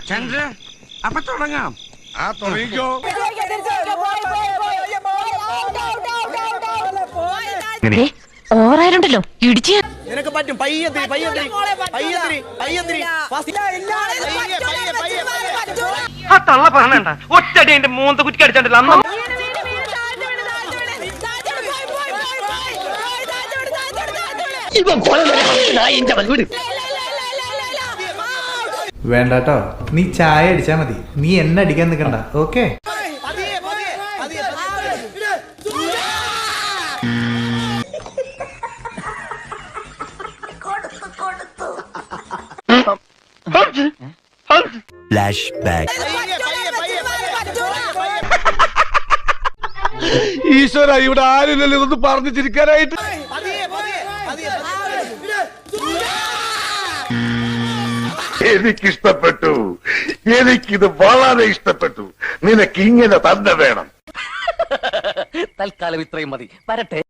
ചന്ദ്ര അപ്പൊ തുടങ്ങാം. ആ തുടങ്ങിക്കോ. ഓറായിട്ടുണ്ടല്ലോ ഇടിച്ച് നിനക്ക് പറ്റും. പയ്യത്തിരി പയ്യത്തിരി പയ്യത്തിരി പയ്യത്തിരി ആ തള്ള പറഞ്ഞണ്ട ഒറ്റടി എന്റെ മൂന്ന് കുറ്റി അടിച്ചോണ്ടല്ലോ അന്ന് വേണ്ടട്ടോ, നീ ചായ അടിച്ചാ മതി, നീ എന്നെ അടിക്കാൻ നിൽക്കണ്ട. ഓക്കെ ഈശ്വര, ഇവിടെ ആരുമില്ലല്ലോ ഇതൊന്ന് പറഞ്ഞു ചിരിക്കാനായിട്ട്. എനിക്കിഷ്ടപ്പെട്ടു, എനിക്കിത് വളരെ ഇഷ്ടപ്പെട്ടു. നിനക്ക് ഇങ്ങനെ തന്നെ വേണം. തൽക്കാലം ഇത്രയും മതി. വരട്ടെ.